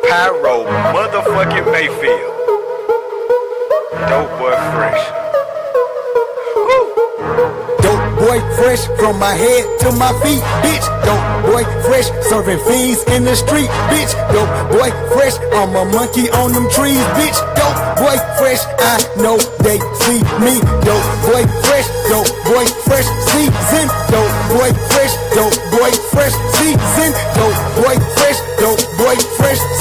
Pyro motherfucking Mayfield. Dope boy fresh. Woo. Dope boy fresh from my head to my feet, bitch. Dope boy fresh, serving fiends in the street, bitch. Dope boy fresh, I'm a monkey on them trees, bitch. Dope boy fresh, I know they see me. Dope boy fresh season. Dope boy fresh season. Dope boy fresh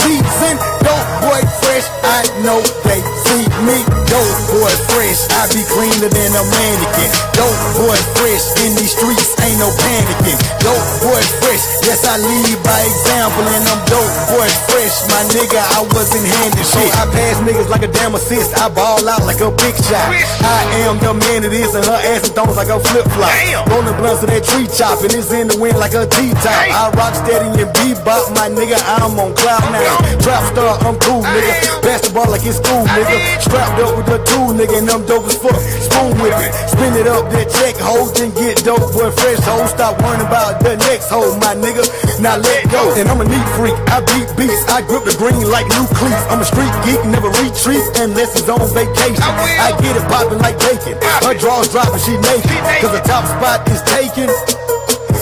season. Dope boy fresh, I know they see me. Dope boy fresh, I be cleaner than a mannequin. Dope boy fresh, in these streets ain't no panicking. Dope boy fresh, yes I lead by example, and I'm dope boy fresh, my nigga, I wasn't handing shit. I pass niggas like a damn assist, I ball out like a big shot. I am the man it is, and her ass and thongs like a flip-flop. Rolling blunts of that tree chop, and it's in the wind like a T-top. I rock steady and bebop, my nigga, I'm on cloud nine. Trap star, I'm cool, nigga. Basketball like it's school, nigga. Strapped up with the tool, nigga, and I'm dope as fuck. Spoon whipping, spin it up, that check hold, and get dope, boy, fresh hoe. Stop worrying about the next hoe, my nigga. Now let go. And I'm a neat freak, I beat beats, I grip the green like new cleats. I'm a street geek, never retreat unless it's on vacation. I get it poppin' like bacon. Her drawers dropping, she naked, cause the top spot is taken.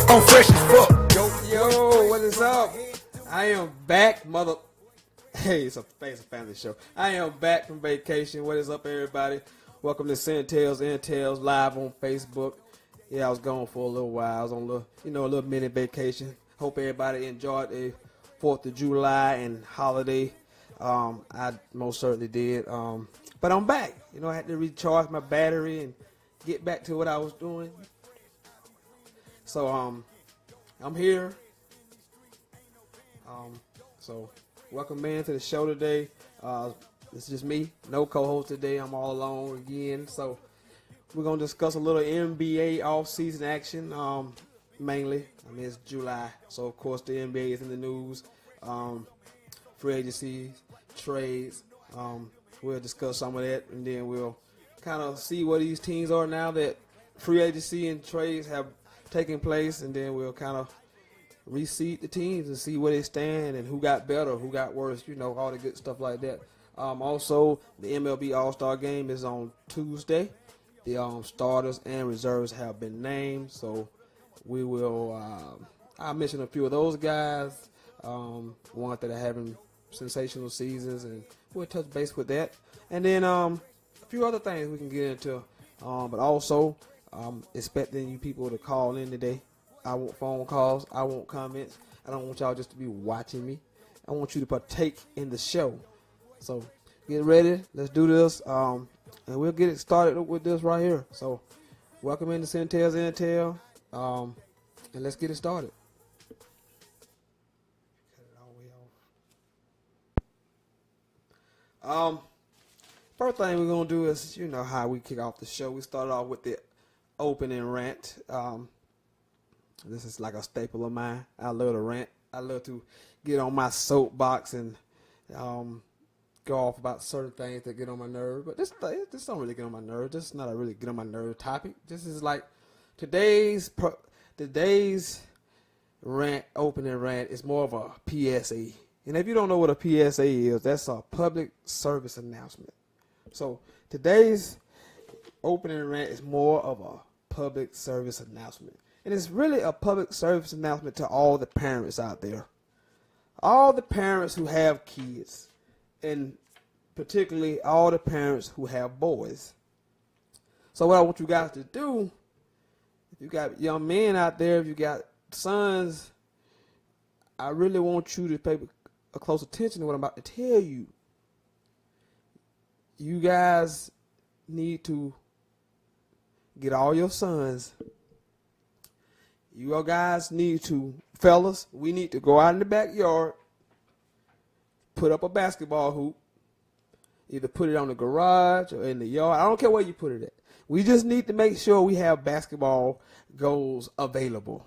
I'm fresh as fuck. Yo, what is up? I am back, mother. Hey, it's a family show. I am back from vacation. What is up, everybody? Welcome to Sentell's Intel's live on Facebook. Yeah, I was gone for a little while. I was on a little mini vacation. Hope everybody enjoyed the 4th of July and holiday. I most certainly did. But I'm back. I had to recharge my battery and get back to what I was doing. So I'm here. So welcome, man, to the show today. It's just me, no co-host today. I'm all alone again. So we're gonna discuss a little NBA offseason action, mainly. It's July, so of course the NBA is in the news. Free agency, trades. We'll discuss some of that, and then we'll kind of see where these teams are now that free agency and trades have taken place, and then we'll kind of reseed the teams and see where they stand and who got better, who got worse, all the good stuff like that. Also, the MLB All-Star Game is on Tuesday. The starters and reserves have been named, so we will I'll mention a few of those guys, ones that are having sensational seasons, and we'll touch base with that. And then a few other things we can get into, but also expecting you people to call in today. I want phone calls. I want comments. I don't want y'all just to be watching me. I want you to partake in the show. So get ready. Let's do this. And we'll get it started with this right here. So welcome into Sentell's Intel. And let's get it started. First thing we're going to do is, how we kick off the show. We started off with the opening rant. This is like a staple of mine. I love to rant. I love to get on my soapbox and go off about certain things that get on my nerve. But this don't really get on my nerve. This is not a really get on my nerve topic. This is like today's rant, opening rant, is more of a PSA. And if you don't know what a PSA is, that's a public service announcement. So today's opening rant is more of a public service announcement. And it's really a public service announcement to all the parents out there. All the parents who have kids. And particularly all the parents who have boys. So what I want you guys to do, if you got young men out there, if you got sons, I really want you to pay a close attention to what I'm about to tell you. You guys need to get all your sons. You guys need to, fellas, we need to go out in the backyard, put up a basketball hoop, either put it on the garage or in the yard. I don't care where you put it at. We just need to make sure we have basketball goals available.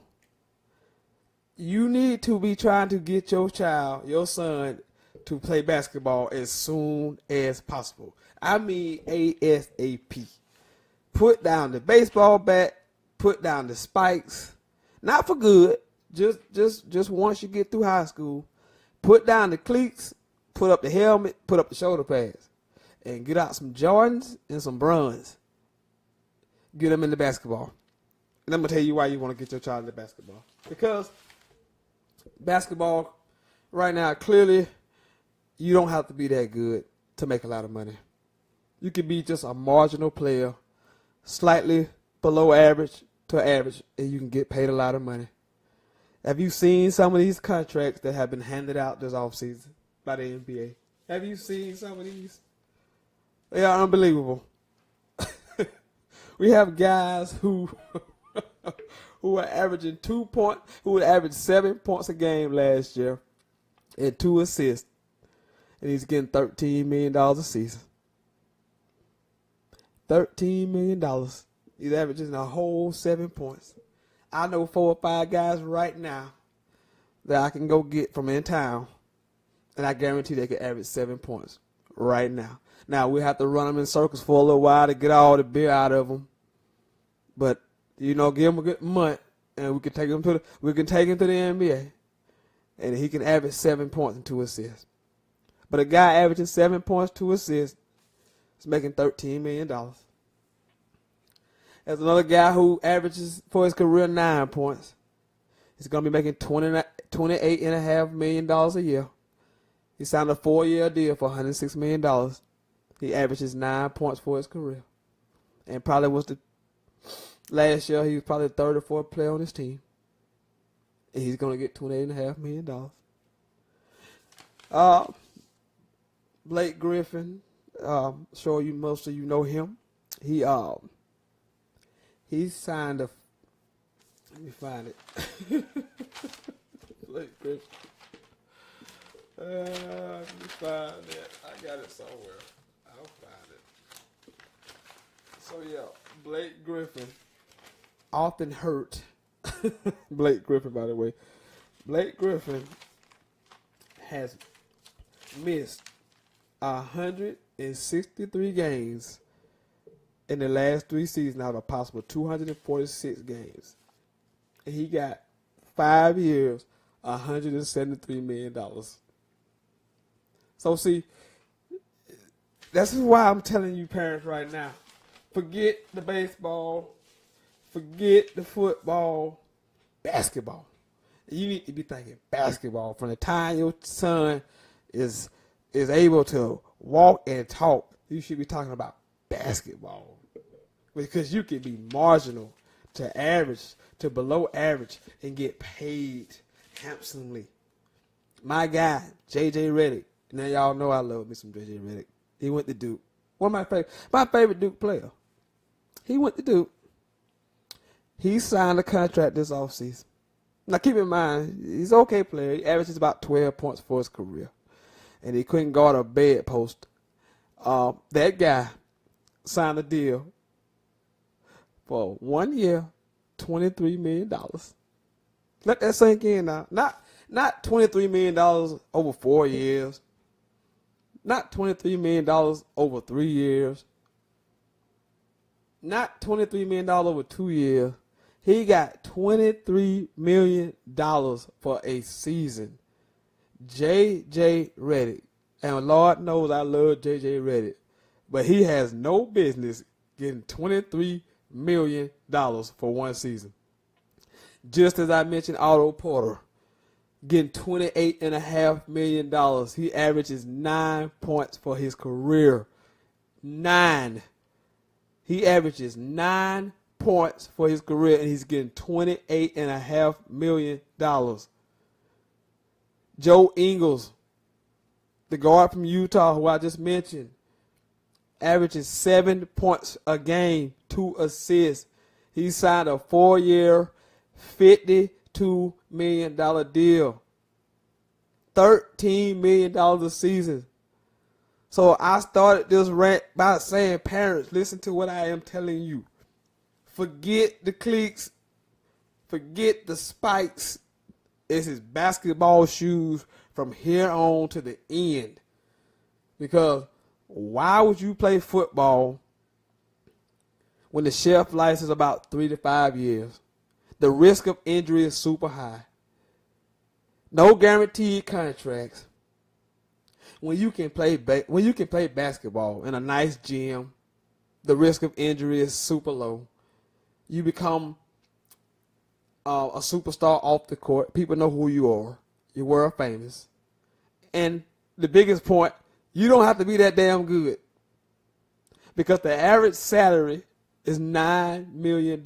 You need to be trying to get your child, your son, to play basketball as soon as possible. I mean ASAP. Put down the baseball bat, put down the spikes. Not for good, just once you get through high school, put down the cleats, put up the helmet, put up the shoulder pads, and get out some Jordans and some Bruns. Get them into basketball. And I'm going to tell you why you want to get your child into basketball. Because basketball, right now, clearly, you don't have to be that good to make a lot of money. You can be just a marginal player, slightly below average to average, and you can get paid a lot of money. Have you seen some of these contracts that have been handed out this offseason by the NBA? Have you seen some of these? They are unbelievable. We have guys who are averaging who would average 7 points a game last year and 2 assists, and he's getting $13 million a season. $13 million. He's averaging a whole 7 points. I know 4 or 5 guys right now that I can go get from in town, and I guarantee they can average 7 points right now. Now, we have to run them in circles for a little while to get all the beer out of them. But, give him a good month, and we can take him to the NBA, and he can average 7 points and 2 assists. But a guy averaging 7 points, 2 assists is making $13 million. There's another guy who averages for his career 9 points. He's going to be making $28.5 million a year. He signed a 4-year deal for $106 million. He averages 9 points for his career. And probably last year he was probably the 3rd or 4th player on his team. And he's going to get $28.5 million. Blake Griffin, sure most of you know him. He signed a. Let me find it. Blake Griffin. Let me find it. I got it somewhere. I'll find it. So yeah, Blake Griffin, often hurt. Blake Griffin, by the way. Blake Griffin has missed 163 games in the last 3 seasons out of a possible 246 games. And he got 5 years, $173 million. So see, this is why I'm telling you parents right now, forget the baseball, forget the football, basketball. You need to be thinking basketball from the time your son is able to walk and talk. You should be talking about basketball, because you can be marginal to average to below average and get paid handsomely. My guy, J.J. Redick. Now y'all know I love me some J.J. Redick. He went to Duke. One of my favorite Duke player. He went to Duke. He signed a contract this offseason. Now keep in mind, he's an okay player. He averages about 12 points for his career. And he couldn't guard a bedpost. That guy signed a deal for 1 year, $23 million. Let that sink in now. Not $23 million over 4 years. Not $23 million over 3 years. Not $23 million over 2 years. He got $23 million for a season. J.J. Redick. And Lord knows I love J.J. Redick. But he has no business getting $23 million for one season. Just as I mentioned Otto Porter, getting $28.5 million. He averages 9 points for his career. 9. He averages 9 points for his career, and he's getting $28.5 million. Joe Ingles, the guard from Utah, who I just mentioned, averages 7 points a game, 2 assists. He signed a 4-year, $52 million deal. $13 million a season. So I started this rant by saying, parents, listen to what I am telling you. Forget the cliques. Forget the spikes. It's his basketball shoes from here on to the end. Because why would you play football when the shelf life is about 3 to 5 years? The risk of injury is super high. No guaranteed contracts. When you can play basketball in a nice gym, the risk of injury is super low. You become a superstar off the court. People know who you are. You're world famous. And the biggest point, you don't have to be that damn good. Because the average salary is $9 million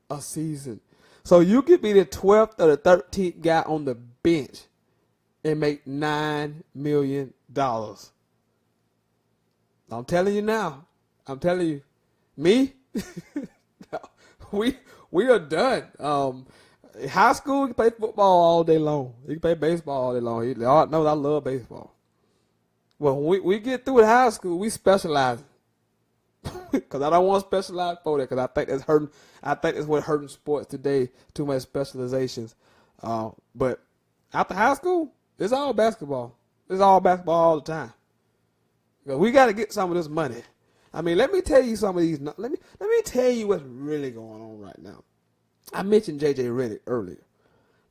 a season. So you could be the 12th or the 13th guy on the bench and make $9 million. I'm telling you now. I'm telling you. Me? we are done. High school, you can play football all day long. You can play baseball all day long. Y'all know I love baseball. Well, when we get through with high school, we specialize. Because I don't want to specialize for that, because I think that's hurting. I think that's what hurting sports today, too much specializations. But after high school, it's all basketball. It's all basketball all the time. Because we got to get some of this money. I mean, let me tell you some of these. Let me tell you what's really going on right now. I mentioned J.J. Redick earlier.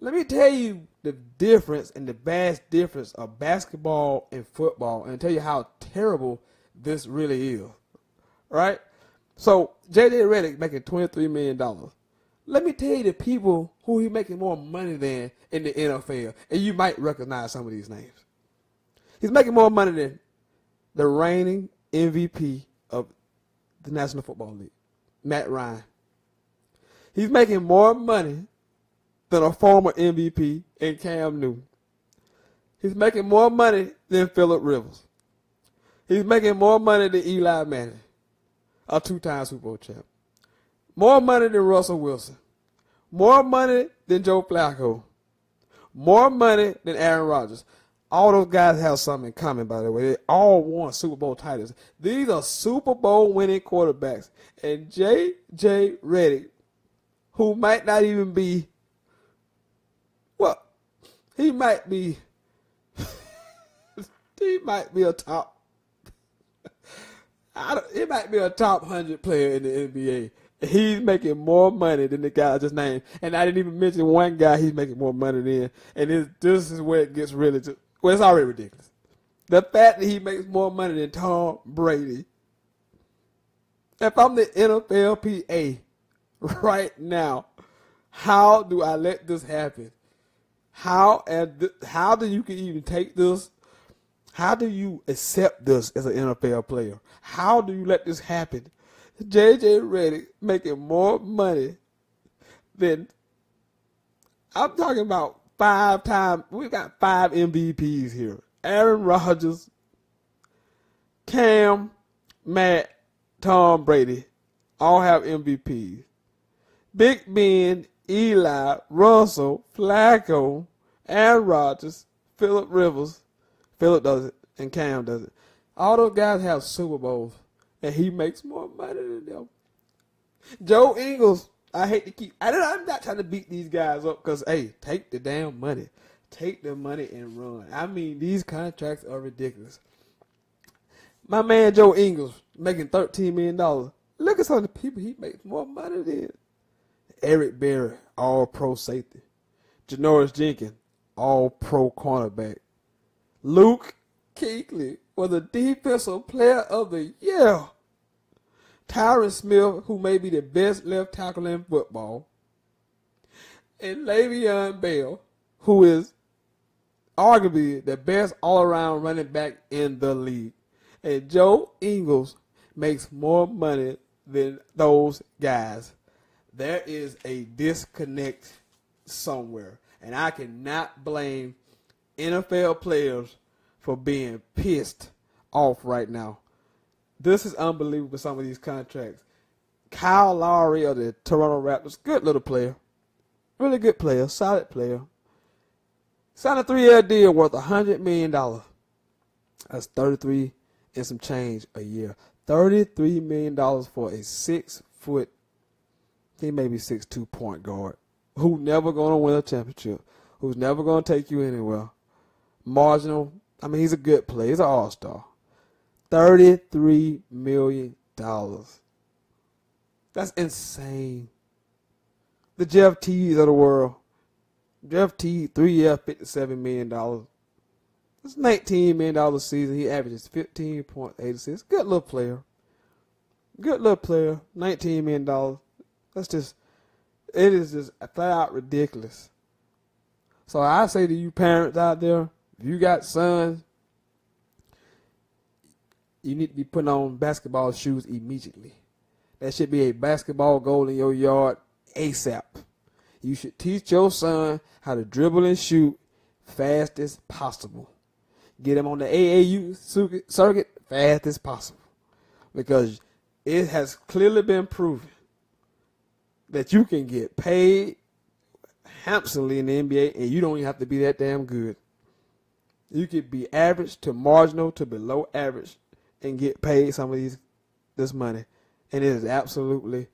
Let me tell you the difference and the vast difference of basketball and football, and tell you how terrible this really is. Right? So, J.J. Redick making $23 million. Let me tell you the people who he making more money than in the NFL, and you might recognize some of these names. He's making more money than the reigning MVP of the National Football League, Matt Ryan. He's making more money than a former MVP in Cam Newton. He's making more money than Phillip Rivers. He's making more money than Eli Manning, a two-time Super Bowl champ. More money than Russell Wilson. More money than Joe Flacco. More money than Aaron Rodgers. All those guys have something in common, by the way. They all won Super Bowl titles. These are Super Bowl winning quarterbacks. And J.J. Redick, who might not even be, well, he might be a top, he might be a top 100 player in the NBA. He's making more money than the guy I just named. And I didn't even mention one guy he's making more money than. And this is where it gets really, well, it's already ridiculous. The fact that he makes more money than Tom Brady. If I'm the NFLPA right now, how do I let this happen? How do you can even take this? How do you accept this as an NFL player? How do you let this happen? J.J. Redick making more money than, I'm talking about 5 times. We've got 5 MVPs here. Aaron Rodgers, Cam, Matt, Tom Brady all have MVPs. Big Ben, Eli, Russell, Flacco, Aaron Rodgers, Phillip Rivers. Phillip does it, and Cam does it. All those guys have Super Bowls, and he makes more money than them. Joe Ingles, I hate to keep, I'm not trying to beat these guys up because, hey, take the damn money. Take the money and run. I mean, these contracts are ridiculous. My man Joe Ingles making $13 million. Look at some of the people he makes more money than. Eric Berry, all-pro safety. Janoris Jenkins, all-pro cornerback. Luke Kuechly was a defensive player of the year. Tyron Smith, who may be the best left tackle in football. And Le'Veon Bell, who is arguably the best all-around running back in the league. And Joe Ingles makes more money than those guys. There is a disconnect somewhere. And I cannot blame NFL players for being pissed off right now. This is unbelievable, some of these contracts. Kyle Lowry of the Toronto Raptors, good little player. Really good player, solid player. Signed a 3-year deal worth $100 million. That's 33 and some change a year. $33 million for a 6-foot, he may be 6'2" point guard, who's never going to win a championship, who's never going to take you anywhere. Marginal. I mean, he's a good player. He's an all-star. $33 million. That's insane. The Jeff Tees of the world, Jeff Teague, 3-year, $57 million. That's $19 million a season. He averages 15.86. Good little player. Good little player. $19 million. It is just flat out ridiculous. So I say to you parents out there, if you got sons, you need to be putting on basketball shoes immediately. That should be a basketball goal in your yard ASAP. You should teach your son how to dribble and shoot fast as possible. Get him on the AAU circuit fast as possible. Because it has clearly been proven that you can get paid handsomely in the NBA and you don't even have to be that damn good. You could be average to marginal to below average and get paid some of this money. And it is absolutely,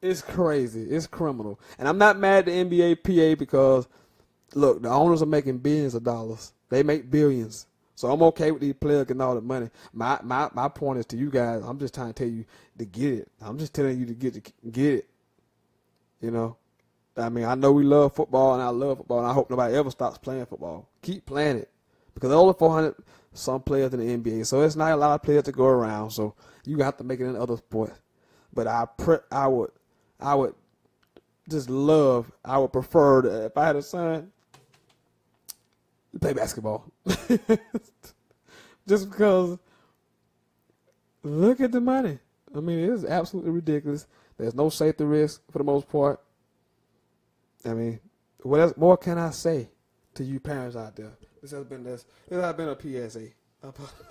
it's crazy. It's criminal. And I'm not mad at the NBA PA because, look, the owners are making billions of dollars. They make billions. So I'm okay with these players getting all the money. My point is to you guys, I'm just trying to tell you to get it. I'm just telling you to get it. You know? I mean, I know we love football, and I love football, and I hope nobody ever stops playing football. Keep playing it. Because there are only 400 some players in the NBA, so it's not a lot of players to go around. So you have to make it in other sports. But I would prefer that if I had a son, play basketball. Just because, look at the money. I mean, it is absolutely ridiculous. There's no safety risk for the most part. I mean, what else more can I say to you parents out there? This has been a PSA.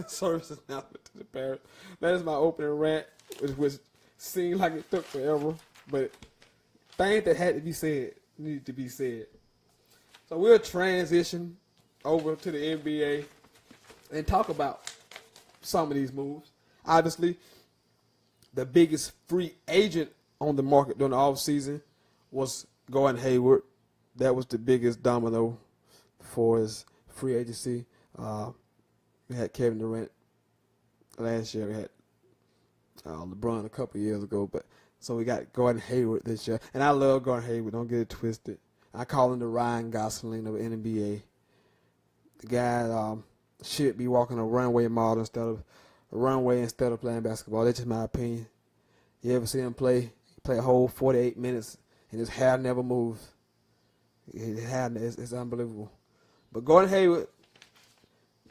Service announcement to the parents. That is my opening rant, which seemed like it took forever, but things that had to be said needed to be said. So we'll transition over to the NBA and talk about some of these moves. Obviously, the biggest free agent on the market during the offseason was Gordon Hayward. That was the biggest domino for his free agency. We had Kevin Durant last year. We had LeBron a couple years ago. So we got Gordon Hayward this year. And I love Gordon Hayward. Don't get it twisted. I call him the Ryan Gosling of the NBA. The guy should be walking a runway model instead of playing basketball. That's just my opinion. You ever see him play? He play a whole 48 minutes and his hair never moves. His hair is unbelievable. But Gordon Hayward,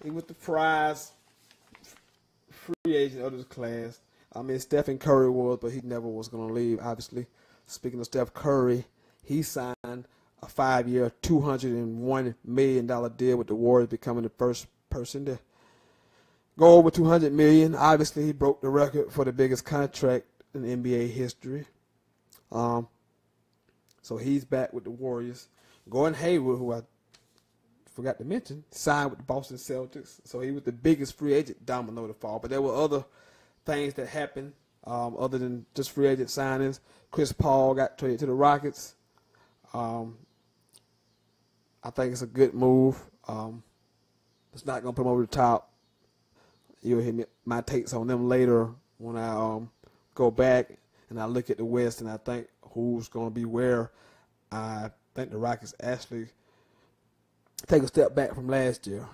he was the prize free agent of this class. I mean, Stephen Curry was, but he never was going to leave, obviously. Speaking of Steph Curry, he signed a 5-year, $201 million deal with the Warriors, becoming the first person to go over $200 million. Obviously, he broke the record for the biggest contract in NBA history. So he's back with the Warriors. Gordon Hayward, who I forgot to mention, signed with the Boston Celtics. So he was the biggest free agent domino to fall. But there were other things that happened other than just free agent signings. Chris Paul got traded to the Rockets. I think it's a good move. It's not going to put them over the top. You'll hear my takes on them later when I go back and I look at the West and I think who's going to be where. I think the Rockets actually take a step back from last year.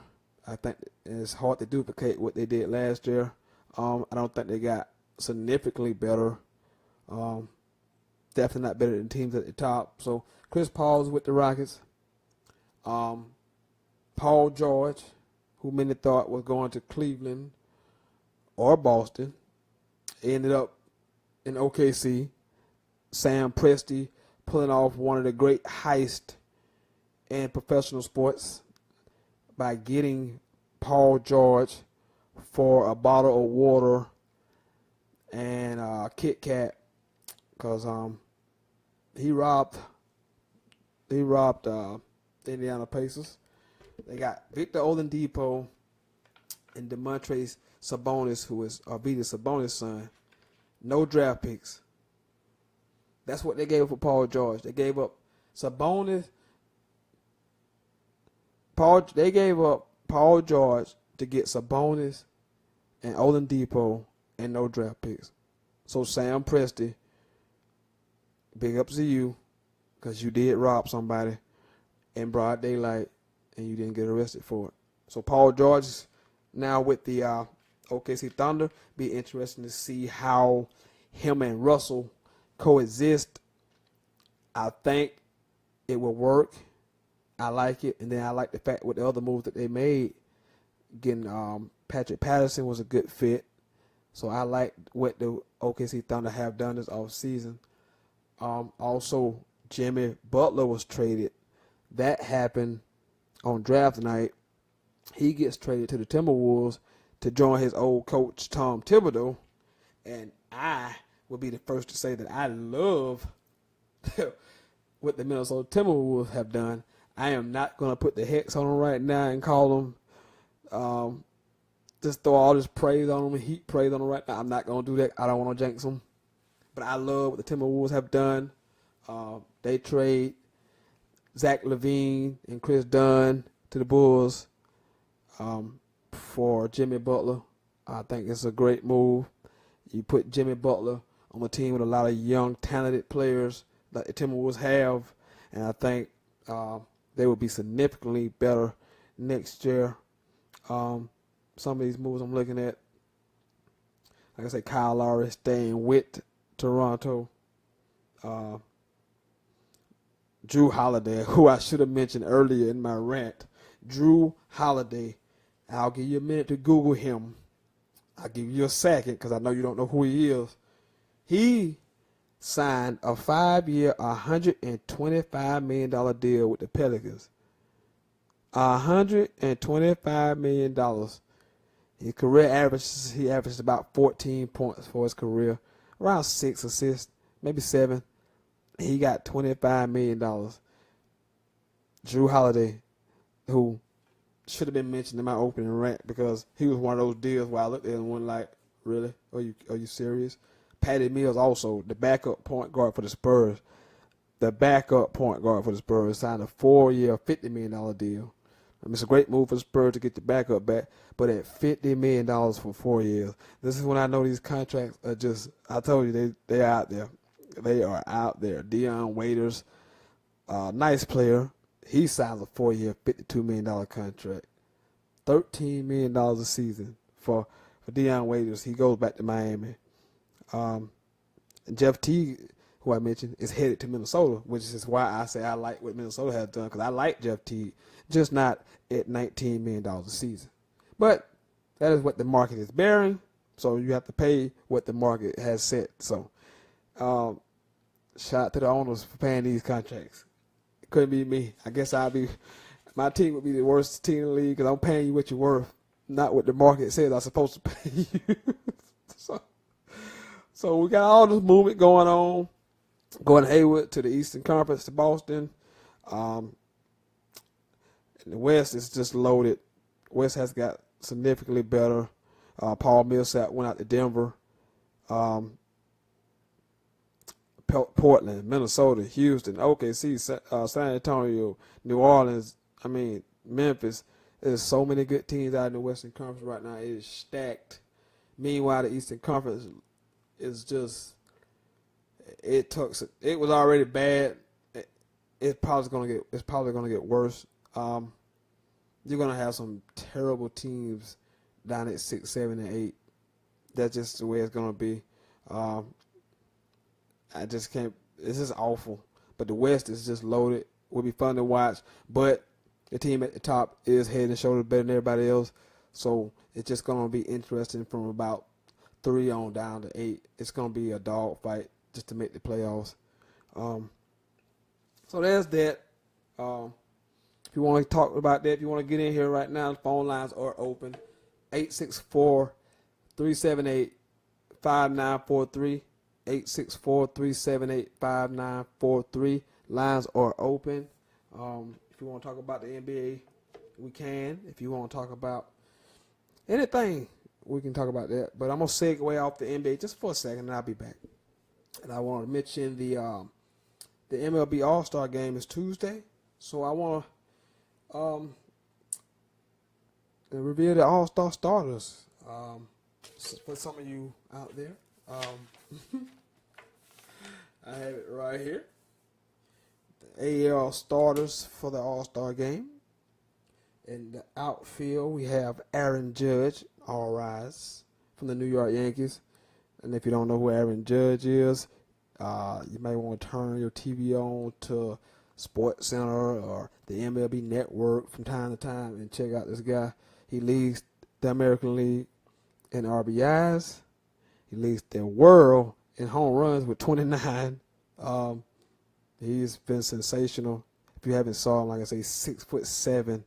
I think it's hard to duplicate what they did last year. I don't think they got significantly better. Definitely not better than teams at the top. So Chris Paul's with the Rockets. Paul George, who many thought was going to Cleveland or Boston, ended up in OKC. Sam Presti pulling off one of the great heists in professional sports by getting Paul George for a bottle of water and a Kit Kat, because he robbed the Indiana Pacers. They got Victor Oladipo and DeMontre Sabonis, who is Arvydas Sabonis' son. No draft picks. That's what they gave up for Paul George. They gave up Sabonis. They gave up Paul George to get Sabonis and Oladipo and no draft picks. So Sam Presti, big ups to you, because you did rob somebody in broad daylight and you didn't get arrested for it. So Paul George is now with the OKC Thunder. Be interesting to see how him and Russell coexist. I think it will work. I like it. And then I like the fact with the other moves that they made, getting Patrick Patterson was a good fit. So I like what the OKC Thunder have done this offseason. Also, Jimmy Butler was traded. That happened on draft night. He gets traded to the Timberwolves to join his old coach, Tom Thibodeau. And I will be the first to say that I love what the Minnesota Timberwolves have done. I am not going to put the hex on them right now and call them, just throw all this praise on them and heat praise on them right now. I'm not going to do that. I don't want to jinx them. But I love what the Timberwolves have done. They trade Zach LaVine and Chris Dunn to the Bulls for Jimmy Butler. I think it's a great move. You put Jimmy Butler on a team with a lot of young, talented players that the Timberwolves have, and I think they will be significantly better next year. Some of these moves I'm looking at, like I say, Kyle Lowry staying with Toronto. Drew Holiday, who I should have mentioned earlier in my rant. Drew Holiday. I'll give you a minute to Google him. I'll give you a second because I know you don't know who he is. He signed a 5-year, $125 million deal with the Pelicans. $125 million. His career averages, he averaged about 14 points for his career, around 6 assists, maybe 7. He got $25 million. Drew Holiday, who should have been mentioned in my opening rant because he was one of those deals where I looked at it and went like, really? Are you serious? Patty Mills also, the backup point guard for the Spurs. The backup point guard for the Spurs signed a 4-year, $50 million deal. I mean, it's a great move for the Spurs to get the backup back, but at $50 million for 4 years. This is when I know these contracts are just, I told you, they're out there. They are out there. Dion Waiters, nice player. He signs a 4-year, $52 million contract. $13 million a season for Dion Waiters. He goes back to Miami. Jeff Teague, who I mentioned, is headed to Minnesota, which is why I say I like what Minnesota has done, because I like Jeff Teague, just not at $19 million a season. But that is what the market is bearing, so you have to pay what the market has set. So shout out to the owners for paying these contracts. It couldn't be me. I guess my team would be the worst team in the league because I'm paying you what you're worth, not what the market says I'm supposed to pay you. So we got all this movement going on. Going Hayward to the Eastern Conference to Boston. And the West is just loaded. West has got significantly better. Paul Millsap went out to Denver. Portland, Minnesota, Houston, OKC, San Antonio, New Orleans, Memphis. There's so many good teams out in the Western Conference right now. It is stacked. Meanwhile, the Eastern Conference is just, it was already bad. It's probably gonna get worse. You're gonna have some terrible teams down at 6, 7, and 8. That's just the way it's gonna be. I just can't. It's just awful. But the West is just loaded. Will be fun to watch. But the team at the top is head and shoulders better than everybody else. So it's just gonna be interesting from about 3 on down to 8. It's gonna be a dog fight just to make the playoffs. So there's that. If you want to talk about that, if you want to get in here right now, the phone lines are open. 864-378-5943. 864-378-5943. Lines are open. If you want to talk about the NBA, we can. If you want to talk about anything, we can talk about that. But I'm going to segue off the NBA just for a second, and I'll be back. And I want to mention the MLB All-Star Game is Tuesday. So I want to reveal the All-Star starters for some of you out there. I have it right here. AL starters for the All-Star game. In the outfield, we have Aaron Judge, all rise, from the New York Yankees. And if you don't know who Aaron Judge is, you may want to turn your TV on to Sports Center or the MLB Network from time to time and check out this guy. He leads the American League in RBIs. He leads the world in home runs with 29. He's been sensational. If you haven't saw him, like I say, 6'7".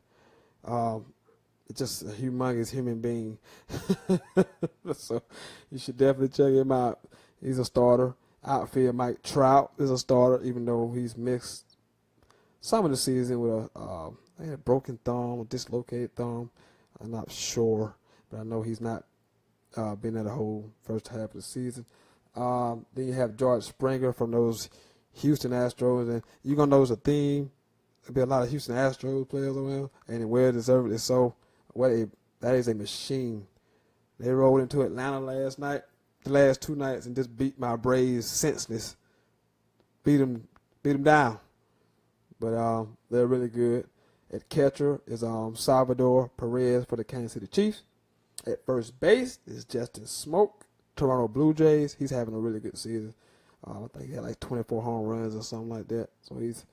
Just a humongous human being. So you should definitely check him out. He's a starter. Outfield, Mike Trout is a starter, even though he's mixed some of the season with a broken thumb, a dislocated thumb. I'm not sure, but I know he's not been there the whole first half of the season. Then you have George Springer from those Houston Astros, and you're going to notice a theme. There'll be a lot of Houston Astros players around, and well deservedly so. That is a machine. They rolled into Atlanta last night, the last 2 nights, and just beat my Braves senseless. Beat them down. But they're really good. At catcher is Salvador Perez for the Kansas City Chiefs. At first base is Justin Smoke, Toronto Blue Jays. He's having a really good season. I think he had like 24 home runs or something like that. So he's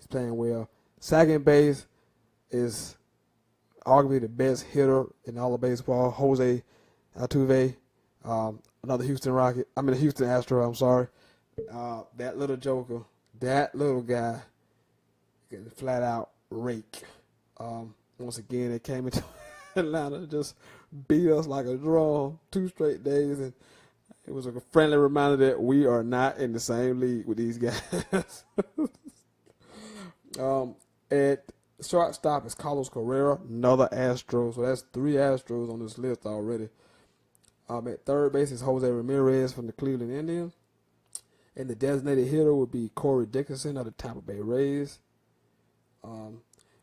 playing well. Second base is arguably the best hitter in all of baseball, Jose Altuve, another Houston Astro, I'm sorry. That little joker, that little guy can flat out rake. Once again, they came into Atlanta, just beat us like a drum 2 straight days, and it was a friendly reminder that we are not in the same league with these guys. At shortstop is Carlos Correa, another Astro. So that's 3 Astros on this list already. At third base is Jose Ramirez from the Cleveland Indians. And the designated hitter would be Corey Dickerson of the Tampa Bay Rays.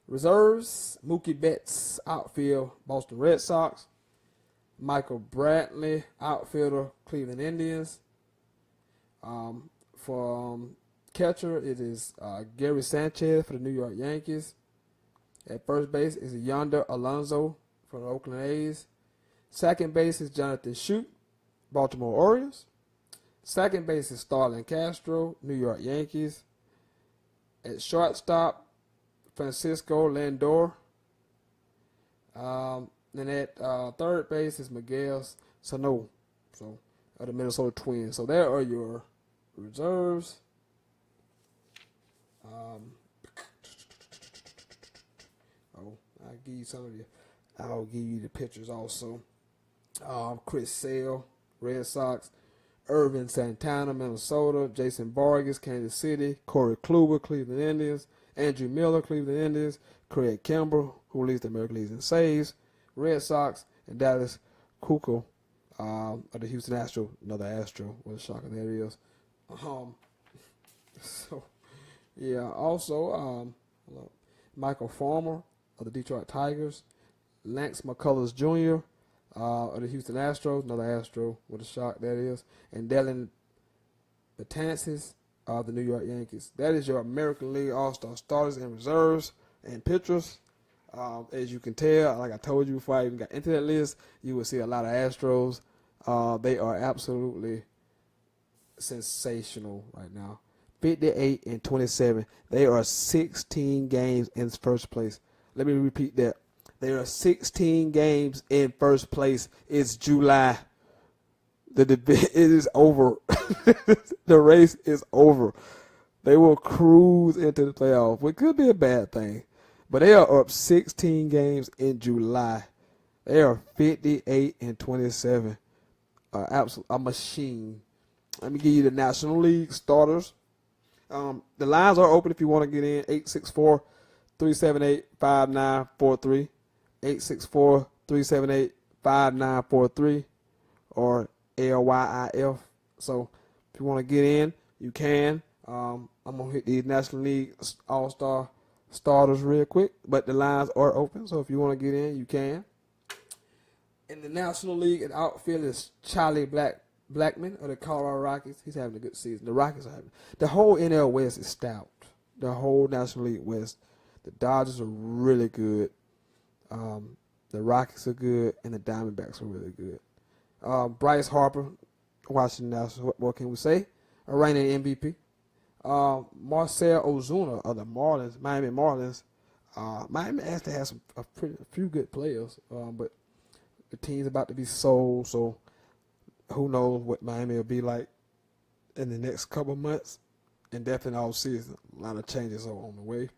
Reserves, Mookie Betts, outfield, Boston Red Sox. Michael Brantley, outfielder, Cleveland Indians. For catcher, it is Gary Sanchez for the New York Yankees. At first base is Yonder Alonso for the Oakland A's. Second base is Jonathan Shute, Baltimore Orioles. Second base is Starlin Castro, New York Yankees. At shortstop, Francisco Lindor. And at third base is Miguel Sano, of the Minnesota Twins. So there are your reserves. I'll give you the pitchers also. Chris Sale, Red Sox. Irvin Santana, Minnesota. Jason Vargas, Kansas City. Corey Kluber, Cleveland Indians. Andrew Miller, Cleveland Indians. Craig Kimbrell, who leads the American League in saves. Red Sox. And Dallas Keuchel of the Houston Astros. Another Astro. What a shocker that is. Also, Michael Farmer of the Detroit Tigers. Lance McCullers Jr. Of the Houston Astros, another Astro, what a shock that is. And Dylan Betances of the New York Yankees. That is your American League All-Star starters and reserves and pitchers. As you can tell, like I told you before I even got into that list, you will see a lot of Astros. They are absolutely sensational right now. 58-27. They are 16 games in first place. Let me repeat that. There are 16 games in first place. It's July. It is over. The race is over. They will cruise into the playoffs, which could be a bad thing. But they are up 16 games in July. They are 58-27. A machine. Let me give you the National League starters. The lines are open if you want to get in. 864-378-5943. 864-378-5943 or LYIF. So if you want to get in, you can. I'm going to hit these National League All-Star starters real quick, but the lines are open. So if you want to get in, you can. In the National League, an outfield is Charlie Blackmon of the Colorado Rockies. He's having a good season. The Rockies are having. The whole NL West is stout. the whole National League West. The Dodgers are really good. The Rockies are good, and the Diamondbacks are really good. Bryce Harper, Washington Nationals. What can we say? A reigning MVP. Marcell Ozuna of the Marlins, Miami Marlins. Miami actually has a few good players, but the team's about to be sold, so who knows what Miami will be like in the next couple months, and definitely all season. A lot of changes are on the way.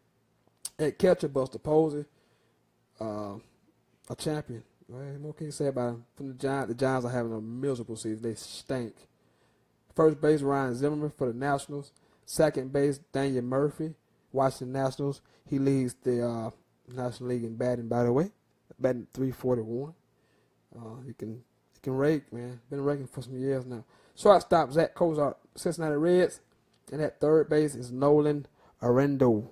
At catcher, Buster Posey, a champion. What can you say about him? From the Giants are having a miserable season. They stink. First base, Ryan Zimmerman for the Nationals. Second base, Daniel Murphy, Washington Nationals. He leads the National League in batting, by the way. Batting .341. He can rake, man. Been raking for some years now. Shortstop, Zach Cozart, Cincinnati Reds. And at third base is Nolan Arendo,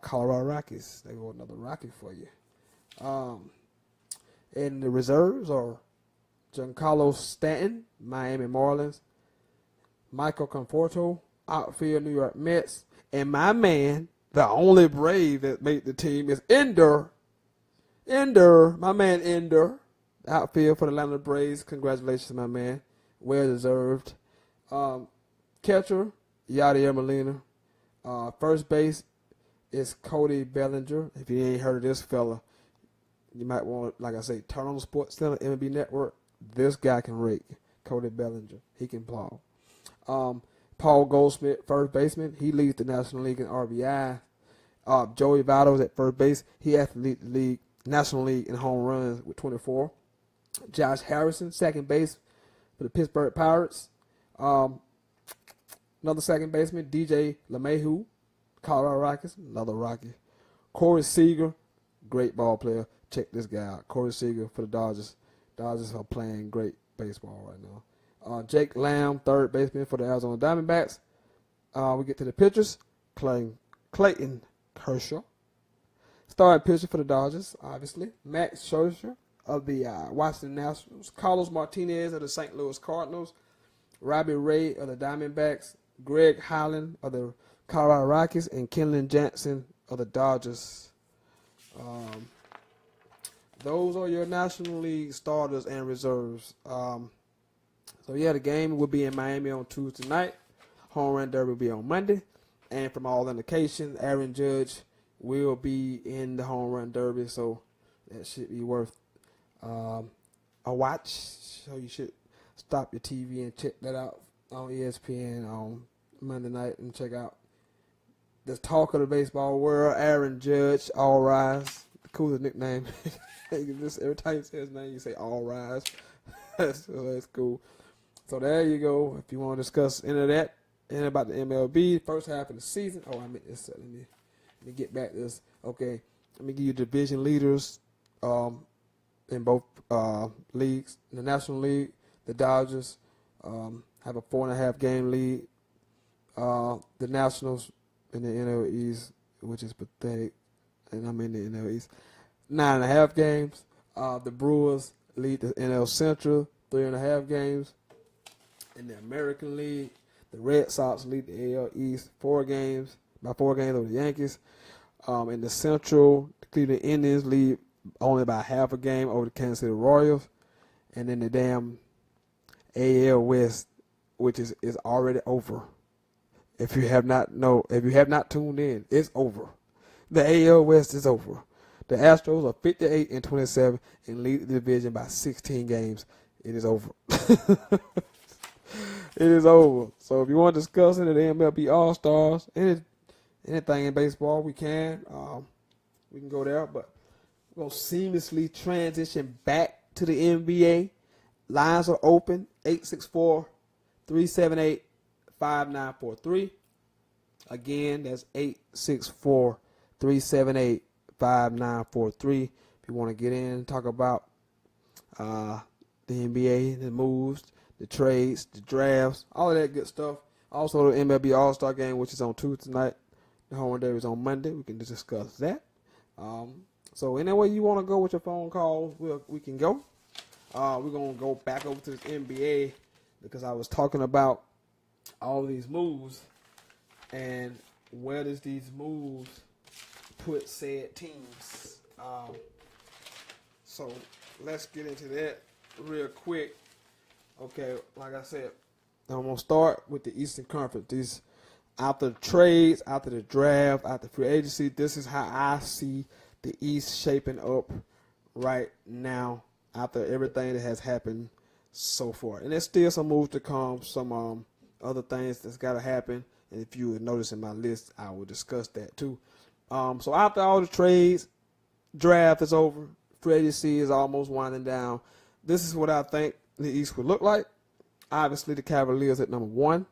Colorado Rockies. They got another Rocky for you. And the reserves are Giancarlo Stanton, Miami Marlins. Michael Conforto, outfield, New York Mets. And my man, the only Brave that made the team, is Ender. My man Ender. Outfield for the Atlanta Braves. Congratulations, my man. Well deserved. Catcher, Yadier Molina. First base is Cody Bellinger. If you ain't heard of this fella, you might want to, like I say, turn on the Sports Center, MLB Network. This guy can rake. Cody Bellinger. He can plow. Paul Goldschmidt, first baseman. He leads the National League in RBI. Joey Votto's at first base. He has to lead the league, National League in home runs with 24. Josh Harrison, second base for the Pittsburgh Pirates. Another second baseman, DJ LeMahieu, Colorado Rockies, another Rocky. Corey Seager, great ball player. Check this guy out. Corey Seager for the Dodgers. Dodgers are playing great baseball right now. Jake Lamb, third baseman for the Arizona Diamondbacks. We get to the pitchers. Clayton Kershaw, starting pitcher for the Dodgers, obviously. Max Scherzer of the Washington Nationals. Carlos Martinez of the St. Louis Cardinals. Robbie Ray of the Diamondbacks. Greg Holland of the Colorado Rockies. And Kenley Jansen of the Dodgers. Those are your National League starters and reserves. So, yeah, the game will be in Miami on Tuesday night. Home run derby will be on Monday. And from all indications, Aaron Judge will be in the home run derby. So, that should be worth a watch. So, you should stop your TV and check that out on ESPN on Monday night and check out the talk of the baseball world, Aaron Judge, All Rise. The coolest nickname. Every time you say his name, you say All Rise. That's cool. So there you go. If you want to discuss any of that and about the MLB, first half of the season. Oh, I meant this. Let me get back to this. Okay, let me give you division leaders in both leagues. In the National League, the Dodgers have a 4.5 game lead. The Nationals in the NL East, which is pathetic, and I'm in the NL East, 9.5 games. The Brewers lead the NL Central, 3.5 games. In the American League, the Red Sox lead the AL East, 4 games, by 4 games over the Yankees. In the Central, the Cleveland Indians lead only by half a game over the Kansas City Royals. And then the damn AL West, which is already over. If you have not tuned in, it's over. The AL West is over. The Astros are 58-27 and lead the division by 16 games. It is over. It is over. So if you want to discuss any of the MLB All-Stars, anything in baseball, we can. We can go there, but we're going to seamlessly transition back to the NBA. Lines are open, 864-378-5943. Again, that's 864-378-5943. If you want to get in and talk about the NBA, the moves, the trades, the drafts, all of that good stuff. Also, the MLB All-Star Game, which is on Tuesday night. The home run derby is on Monday. We can discuss that. So, any way you want to go with your phone calls, we can go. We're going to go back over to the NBA because I was talking about all these moves. And where does these moves put said teams? So let's get into that real quick. Okay, like I said, I'm gonna start with the Eastern Conference. These after the trades, after the draft, after free agency, this is how I see the East shaping up right now after everything that has happened so far. And there's still some moves to come, some other things that's got to happen. And if you would notice in my list, I will discuss that too. So after all the trades, draft is over, free agency is almost winding down. This is what I think the East would look like. Obviously, the Cavaliers at number 1.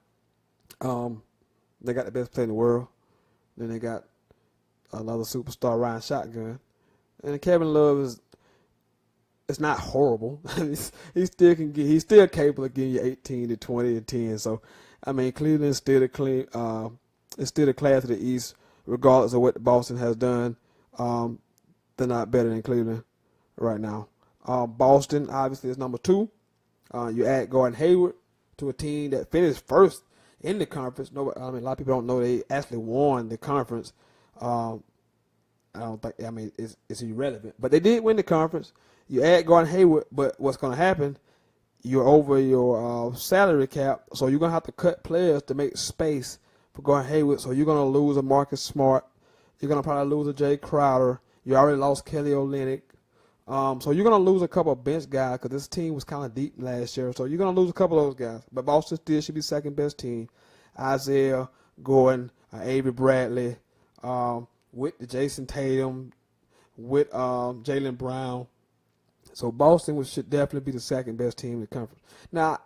They got the best player in the world. Then they got another superstar, Ryan Shotgun. And Kevin Love it's not horrible. He still can get. He's still capable of getting you 18 to 20 and 10. So, I mean, Cleveland's still it's still the class of the East, regardless of what Boston has done. They're not better than Cleveland right now. Boston obviously is number 2. You add Gordon Hayward to a team that finished first in the conference. A lot of people don't know they actually won the conference. I don't think. I mean, it's irrelevant, but they did win the conference. You add Gordon Hayward, but what's going to happen? You're over your salary cap, so you're going to have to cut players to make space for Gordon Hayward. So you're going to lose a Marcus Smart. You're going to probably lose a Jay Crowder. You already lost Kelly Olynyk. So you're going to lose a couple of bench guys because this team was kind of deep last year. So you're going to lose a couple of those guys. But Boston still should be second best team. Isaiah Gordon, Avery Bradley, with the Jason Tatum, with Jaylen Brown. So Boston should definitely be the second best team in the conference. Now,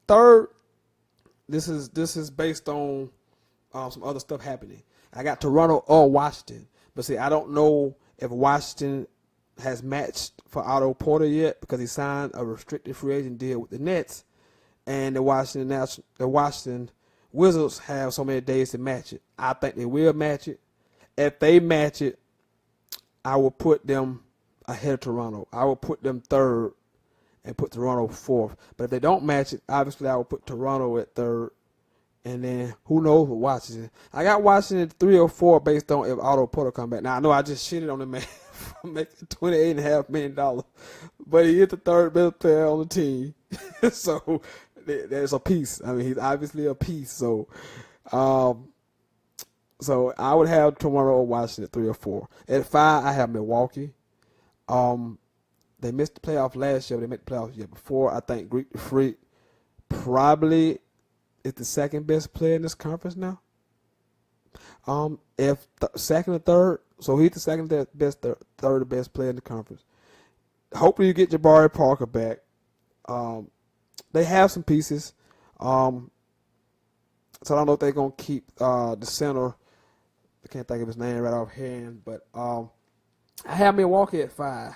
third, this is based on some other stuff happening. I got Toronto or Washington. But see, I don't know if Washington has matched for Otto Porter yet because he signed a restricted free agent deal with the Nets, and the Washington Wizards have so many days to match it. I think they will match it. If they match it, I will put them ahead of Toronto. I will put them third and put Toronto fourth. But if they don't match it, obviously I will put Toronto at third. And then who knows with Washington. I got Washington at 3 or 4 based on if Otto Porter come back. Now I know I just shitted on the man for making $28.5 million. But he is the third best player on the team. So there's a piece. I mean, he's obviously a piece. So so I would have Toronto or Washington at 3 or 4. At 5, I have Milwaukee. They missed the playoff last year, but they made the playoffs the year before. I think Greek the Freak probably is the second best player in this conference now. If second or third, so he's the second best, third best player in the conference. Hopefully you get Jabari Parker back. They have some pieces. So I don't know if they're gonna keep the center. I can't think of his name right offhand, but I have Milwaukee at 5.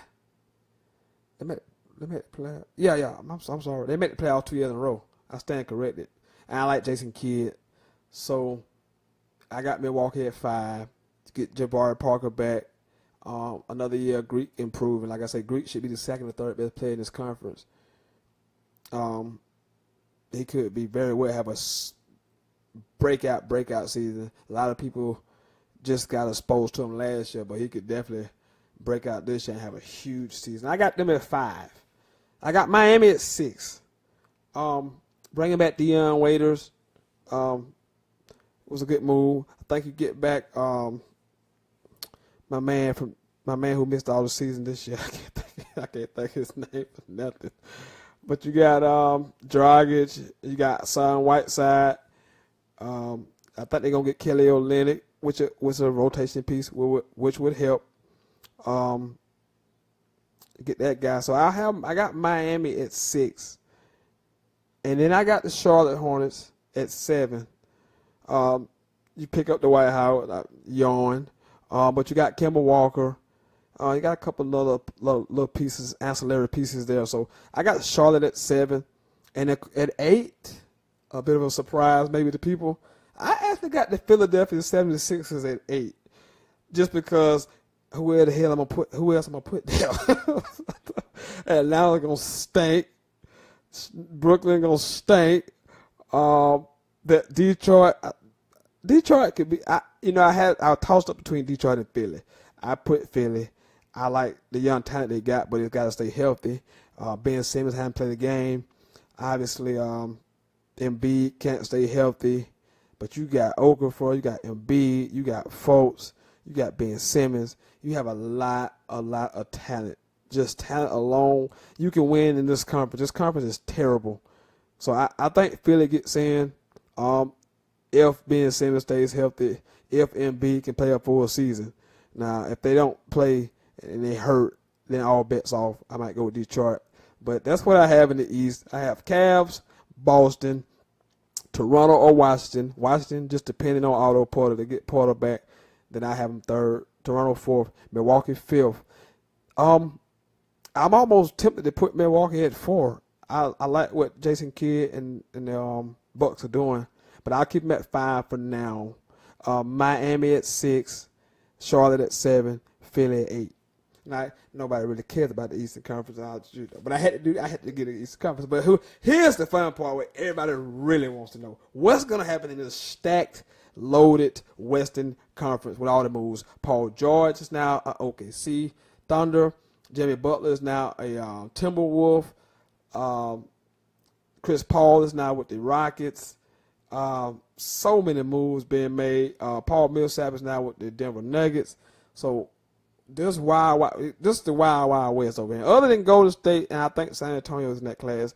They made the playoff. Yeah. I'm sorry. They made the playoff 2 years in a row. I stand corrected. And I like Jason Kidd. So I got Milwaukee at 5 to get Jabari Parker back. Another year, Greek improving. Like I said, Greek should be the second or third best player in this conference. He could be very well have a breakout season. A lot of people just got exposed to him last year, but he could definitely break out this year and have a huge season. I got them at 5. I got Miami at 6. Bringing back Deion Waiters was a good move. I think you get back my man who missed all the season this year. I can't think his name for nothing. But you got Dragic, you got Son Whiteside. I think they're gonna get Kelly Olynyk, which was a rotation piece, which would help. Get that guy. So I got Miami at 6. And then I got the Charlotte Hornets at 7. You pick up Dwight Howard, yawn. But you got Kemba Walker. You got a couple of little pieces, ancillary pieces there. So I got Charlotte at 7. And at 8, a bit of a surprise maybe to people, I actually got the Philadelphia 76ers at 8. Just because who else am I gonna put there? Atlanta gonna stink. Brooklyn gonna stink. That Detroit, Detroit could be. I tossed up between Detroit and Philly. I put Philly. I like the young talent they got, but it's got to stay healthy. Ben Simmons hasn't played the game. Obviously, Embiid can't stay healthy. But you got Okafor, you got Embiid, you got Fultz, you got Ben Simmons. You have a lot of talent. Just talent alone, you can win in this conference. This conference is terrible. So I think Philly gets in if Ben Simmons stays healthy, if Embiid can play a full season. Now, if they don't play and they hurt, then all bets off. I might go with Detroit. But that's what I have in the East. I have Cavs, Boston, Toronto or Washington. Washington just depending on Otto Porter to get Porter back. Then I have them third. Toronto fourth. Milwaukee fifth. I'm almost tempted to put Milwaukee at 4. I like what Jason Kidd and the Bucks are doing, but I'll keep them at 5 for now. Miami at 6, Charlotte at 7, Philly at 8. Now, nobody really cares about the Eastern Conference, but I had to get the Eastern Conference. But here's the fun part where everybody really wants to know what's going to happen in this stacked, loaded Western Conference with all the moves. Paul George is now OKC Thunder. Jimmy Butler is now a Timberwolf. Chris Paul is now with the Rockets. So many moves being made. Paul Millsap is now with the Denver Nuggets. So this is the wild west over here. Other than Golden State, and I think San Antonio is in that class,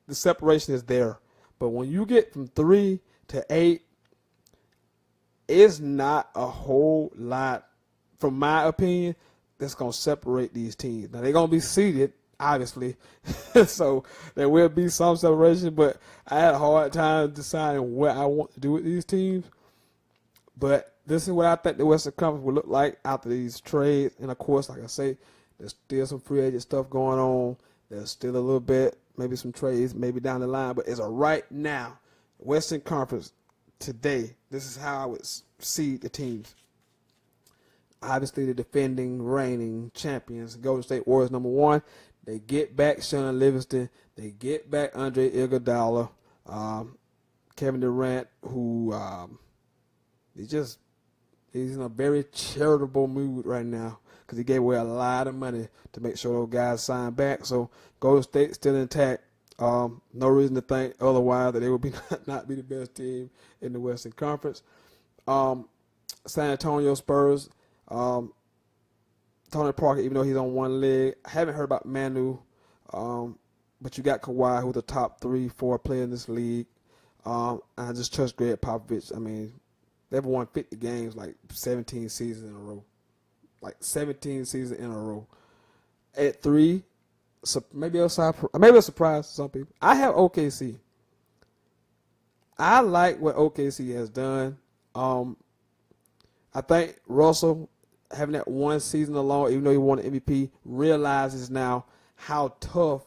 the separation is there. But when you get from 3 to 8, it's not a whole lot, from my opinion, that's going to separate these teams. Now, they're going to be seeded, obviously, so there will be some separation, but I had a hard time deciding what I want to do with these teams. But this is what I think the Western Conference will look like after these trades. And, of course, like I say, there's still some free agent stuff going on. There's still a little bit, maybe some trades, maybe down the line. But as of right now, Western Conference today, this is how I would seed the teams. Obviously, the defending, reigning champions, Golden State Warriors, number 1. They get back Shaun Livingston. They get back Andre Iguodala. Kevin Durant, who he's in a very charitable mood right now because he gave away a lot of money to make sure those guys sign back. So Golden State still intact. No reason to think otherwise that they would not be the best team in the Western Conference. San Antonio Spurs. Tony Parker, even though he's on one leg, I haven't heard about Manu, but you got Kawhi, who's the top 3-4 player in this league. I just trust Greg Popovich. I mean, they've won 50 games, like 17 seasons in a row. At 3, so maybe a surprise to some people. I have OKC. I like what OKC has done. I think Russell, having that one season alone, even though he won an MVP, realizes now how tough,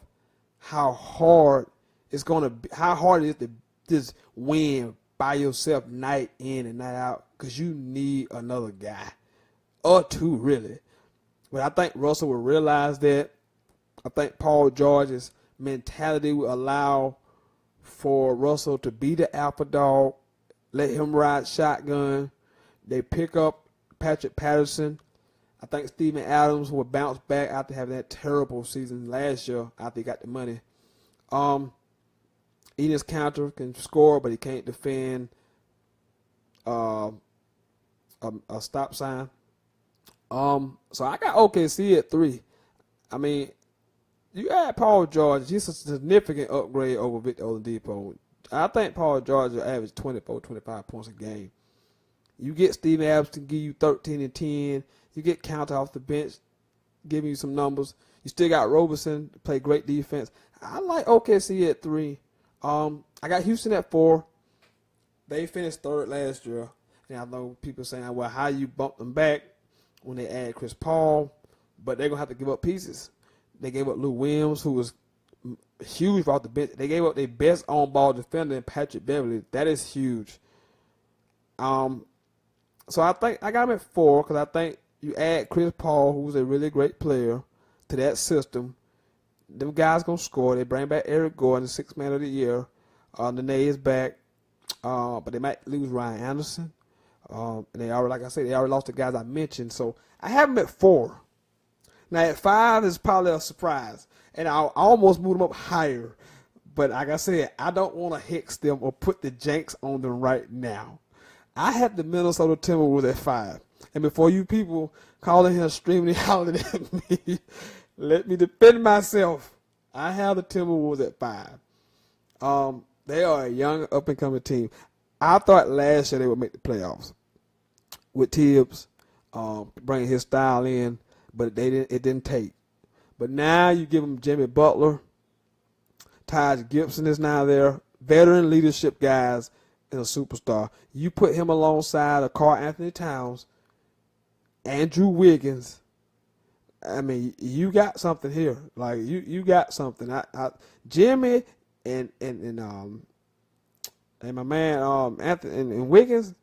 how hard it is to just win by yourself night in and night out because you need another guy or two, really. But I think Russell will realize that. I think Paul George's mentality will allow for Russell to be the alpha dog, let him ride shotgun. They pick up Patrick Patterson. I think Steven Adams will bounce back after having that terrible season last year after he got the money. Enes Kanter can score, but he can't defend a stop sign. So I got OKC at 3. I mean, you add Paul George, he's a significant upgrade over Victor Oladipo. I think Paul George will average 24, 25 points a game. You get Steven Adams to give you 13 and 10. You get Counter off the bench, giving you some numbers. You still got Roberson to play great defense. I like OKC at 3. I got Houston at 4. They finished 3rd last year. And I know people saying, well, how you bump them back when they add Chris Paul? But they're going to have to give up pieces. They gave up Lou Williams, who was huge off the bench. They gave up their best on-ball defender in Patrick Beverly. That is huge. So I think I got him at 4 because I think you add Chris Paul, who's a really great player, to that system. Them guys going to score. They bring back Eric Gordon, the 6th man of the year. Nene is back. But they might lose Ryan Anderson. And they already, like I said, they already lost the guys I mentioned. So I have them at 4. Now at 5 is probably a surprise, and I almost moved them up higher. But like I said, I don't want to hex them or put the janks on them right now. I had the Minnesota Timberwolves at 5. And before you people calling here screaming and hollering at me, let me defend myself. I have the Timberwolves at 5. They are a young, up-and-coming team. I thought last year they would make the playoffs with Tibbs bringing his style in, but it didn't take. But now you give them Jimmy Butler. Taj Gibson is now there. Veteran leadership guys and a superstar. You put him alongside of Karl Anthony Towns, Andrew Wiggins. I mean, you got something here. Like you got something. Jimmy and my man Anthony and Wiggins.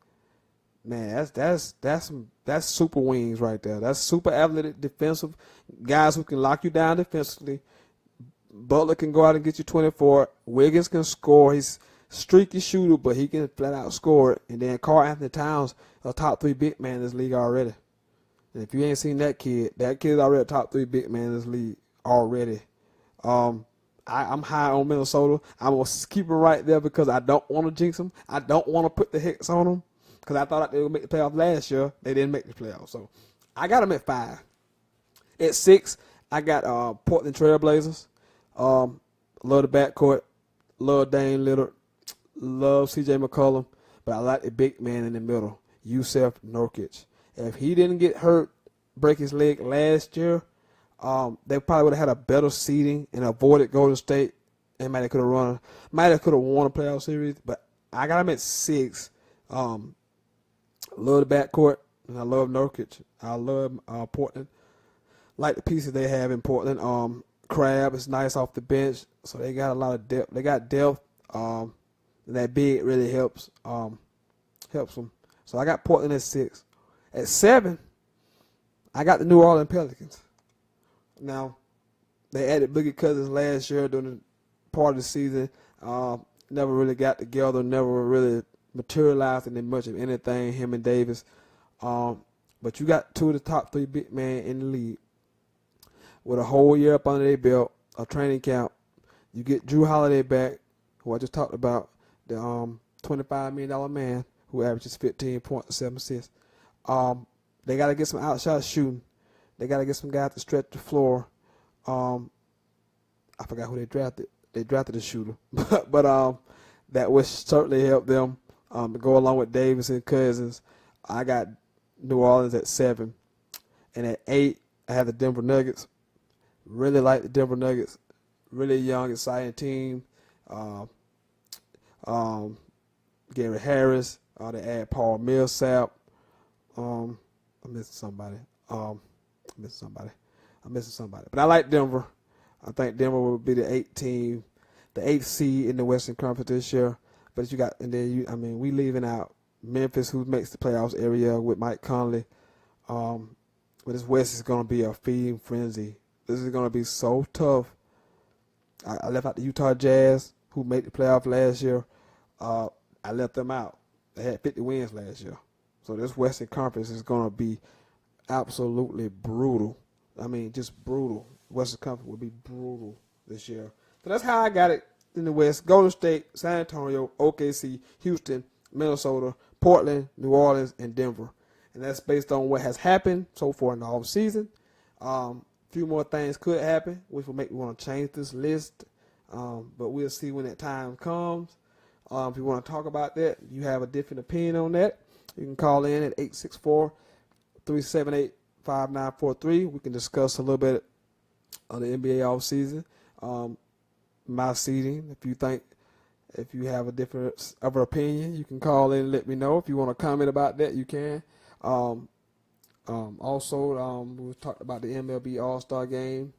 Man, that's super wings right there. That's super athletic defensive guys who can lock you down defensively. Butler can go out and get you 24. Wiggins can score. He's a streaky shooter, but he can flat out score it. And then Karl Anthony Towns, a top 3 big man in this league already. And if you ain't seen that kid's already a top 3 big man in this league already. I'm high on Minnesota. I'm going to keep him right there because I don't want to jinx them. I don't want to put the hex on them because I thought they would make the playoffs last year. They didn't make the playoffs. So I got them at 5. At 6, I got Portland Trail Blazers. Love the backcourt. Love Dame Lillard. Love C.J. McCollum. But I like the big man in the middle, Yusuf Nurkic. If he didn't get hurt, break his leg last year, they probably would have had a better seeding and avoided Golden State. And might have could have won a playoff series. But I got him at 6. Love the backcourt, and I love Nurkic. I love Portland. Like the pieces they have in Portland. Crab is nice off the bench, so they got a lot of depth. They got depth. And that big really helps them. So I got Portland at 6. At 7, I got the New Orleans Pelicans. Now, they added Boogie Cousins last year during the part of the season. Never really got together, never really materialized into much of anything, him and Davis. But you got 2 of the top 3 big men in the league. With a whole year up under their belt, a training camp, you get Drew Holiday back, who I just talked about, the $25 million man who averages 15 points and 7 assists. They got to get some outshot shooting. They got to get some guys to stretch the floor. I forgot who they drafted. They drafted a shooter, but that would certainly help them to go along with Davis and Cousins. I got New Orleans at 7, and at 8, I have the Denver Nuggets. Really like the Denver Nuggets. Really young, exciting team. Gary Harris. They add Paul Millsap. I'm missing somebody. But I like Denver. I think Denver will be the 8th team, the 8th seed in the Western Conference this year. But we leaving out Memphis, who makes the playoffs every year with Mike Conley. But this West is going to be a feeding frenzy. This is going to be so tough. I left out the Utah Jazz, who made the playoff last year. I left them out. They had 50 wins last year. So this Western Conference is going to be absolutely brutal. I mean, just brutal. Western Conference will be brutal this year. So that's how I got it in the West. Golden State, San Antonio, OKC, Houston, Minnesota, Portland, New Orleans, and Denver. And that's based on what has happened so far in the offseason. A few more things could happen, which will make me want to change this list. But we'll see when that time comes. If you want to talk about that, you have a different opinion on that, you can call in at 864-378-5943. We can discuss a little bit on the NBA offseason. My seeding, if you have a different opinion, you can call in and let me know. If you want to comment about that, you can. Also, we talked about the MLB All-Star Game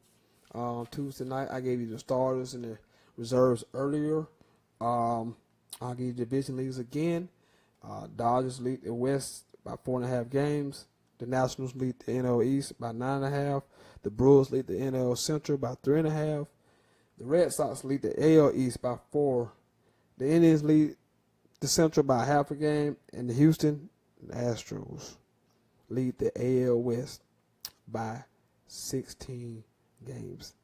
Tuesday night. I gave you the starters and the reserves earlier. I'll give you the division leaders again. Dodgers lead the West by 4.5 games. The Nationals lead the NL East by 9.5. The Brewers lead the NL Central by 3.5. The Red Sox lead the AL East by 4. The Indians lead the Central by half a game, and the Houston the Astros lead the AL West by 16 games,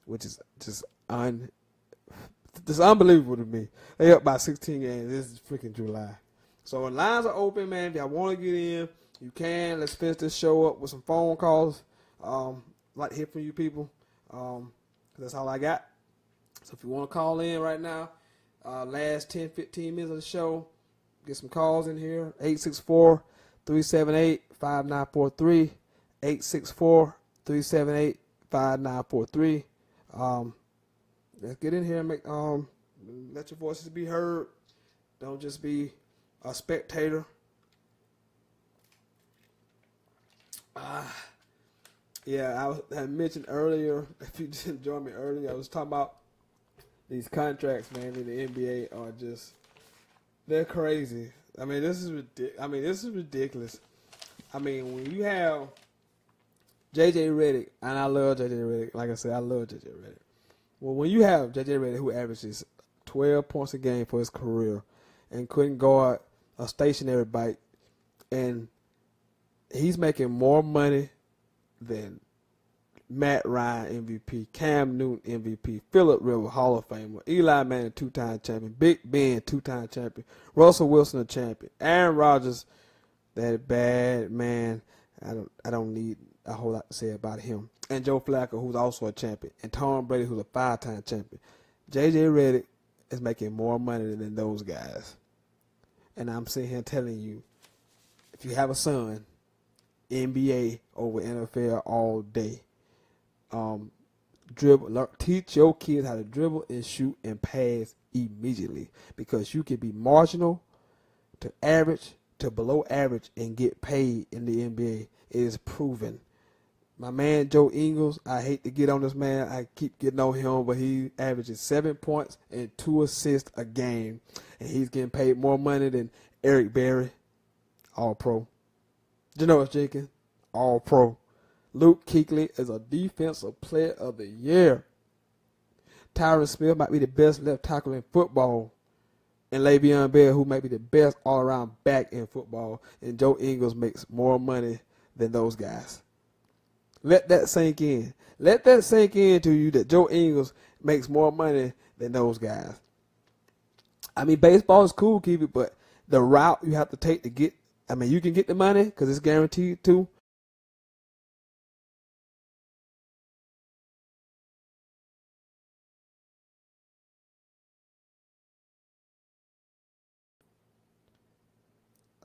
which is just unbelievable to me. They up by 16 games. This is freaking July. So the lines are open, man. If y'all want to get in, you can. Let's finish this show up with some phone calls. Like to hear from you people. That's all I got. So if you want to call in right now, last 10, 15 minutes of the show, get some calls in here. 864-378-5943. 864-378-5943. Let's get in here and make let your voices be heard. Don't just be a spectator. Yeah, I mentioned earlier, if you didn't join me earlier, I was talking about these contracts, man, in the NBA are just, they're crazy. I mean, this is ridiculous. I mean, when you have J.J. Redick, and I love J.J. Redick. Like I said, I love J.J. Redick. Well, when you have J.J. Redick, who averages 12 points a game for his career and couldn't guard a stationary bike, and he's making more money than Matt Ryan MVP, Cam Newton MVP, Phillip Rivers Hall of Famer, Eli Manning 2-time champion, Big Ben 2-time champion, Russell Wilson a champion, Aaron Rodgers, that bad man. I don't need a whole lot to say about him. And Joe Flacco, who's also a champion, and Tom Brady, who's a 5-time champion. J.J. Redick is making more money than those guys. And I'm sitting here telling you, if you have a son, NBA over NFL all day. Teach your kids how to dribble and shoot and pass immediately, because you can be marginal to average to below average and get paid in the NBA. It is proven. My man Joe Ingles, I hate to get on this man. I keep getting on him, but he averages 7 points and 2 assists a game, and he's getting paid more money than Eric Berry, All-Pro. Janoris Jenkins, All-Pro. Luke Kuechly is a Defensive Player of the Year. Tyron Smith might be the best left tackle in football. And Le'Veon Bell, who might be the best all-around back in football. And Joe Ingles makes more money than those guys. Let that sink in. Let that sink in to you that Joe Ingles makes more money than those guys. I mean, baseball is cool, keep it, but the route you have to take to get, I mean, you can get the money because it's guaranteed too.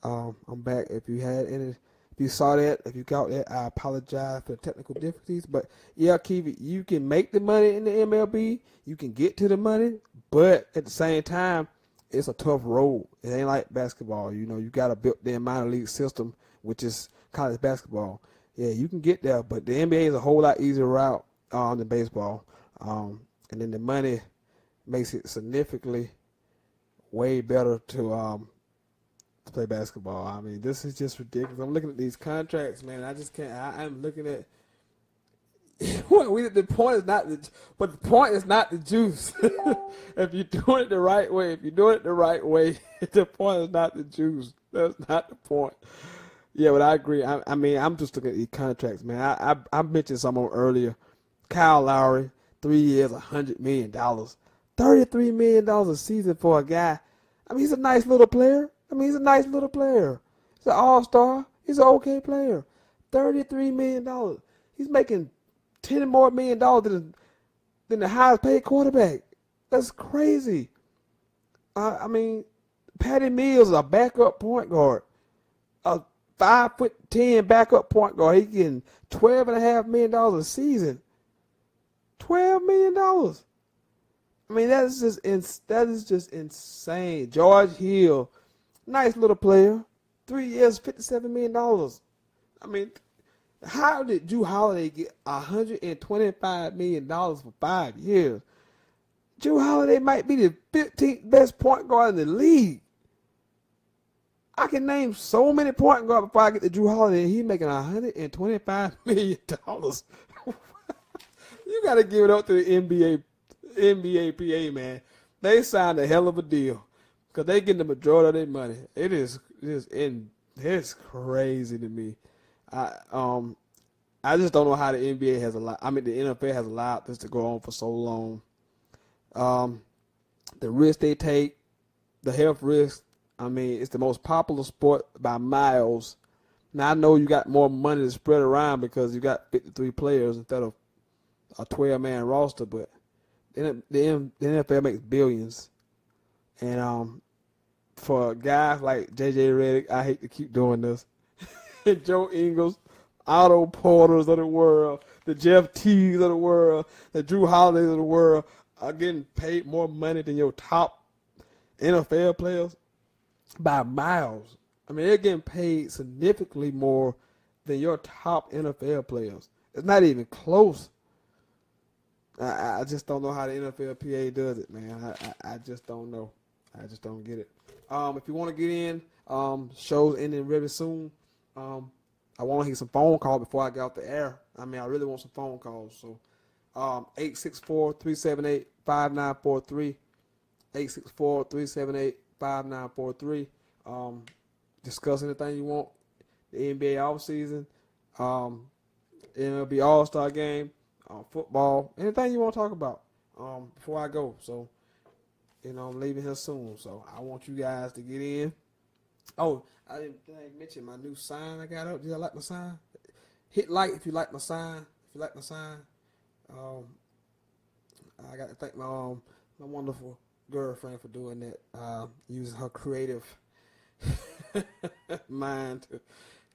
I'm back. If you saw that, if you got that, I apologize for the technical difficulties. But yeah, Kiwi, you can make the money in the MLB. You can get to the money, but at the same time, it's a tough road. It ain't like basketball. You know, you got to build the minor league system, which is college basketball. Yeah, you can get there, but the NBA is a whole lot easier route than baseball. And then the money makes it significantly way better to play basketball. I mean, this is just ridiculous. I'm looking at these contracts, man. I just can't. I'm looking at. The point is not the juice. If you're doing it the right way, the point is not the juice. That's not the point. Yeah, but I agree. I mean, I'm just looking at these contracts, man. I mentioned some of them earlier. Kyle Lowry, 3 years, $100 million, $33 million a season for a guy. I mean, he's a nice little player. He's an all-star. He's an okay player. $33 million. He's making $10 more million than the highest paid quarterback. That's crazy. I mean, Patty Mills is a backup point guard. A 5'10" backup point guard. He's getting $12.5 million a season. $12 million. I mean, that is just insane. George Hill, nice little player. 3 years, $57 million. I mean, how did Jrue Holiday get $125 million for 5 years? Jrue Holiday might be the 15th best point guard in the league. I can name so many point guards before I get to Jrue Holiday, and he's making $125 million. You got to give it up to the NBA PA, man. They signed a hell of a deal because they getting the majority of their money. It is It's crazy to me. I just don't know how the NBA has allowed. I mean, the NFL has allowed this to go on for so long. The risk they take, the health risk. I mean, it's the most popular sport by miles. Now I know you got more money to spread around because you got 53 players instead of a 12-man roster, but the NFL makes billions, and for guys like J.J. Redick, I hate to keep doing this. Joe Ingles, Otto Porters of the world, the Jeff Teagues of the world, the Drew Holidays of the world are getting paid more money than your top NFL players by miles. I mean, they're getting paid significantly more than your top NFL players. It's not even close. I just don't know how the NFLPA does it, man. I just don't know. I just don't get it. If you want to get in, show's ending very soon. I want to hear some phone calls before I get off the air. I mean, I really want some phone calls. So, 864-378-5943. 864-378-5943. Discuss anything you want. The NBA offseason, MLB All-Star game, football, anything you want to talk about before I go. So, I'm leaving here soon. So, I want you guys to get in. Oh, I didn't mention my new sign I got up. Did I like my sign? Hit like if you like my sign. If you like my sign. I got to thank my wonderful girlfriend for doing that. Using her creative mind to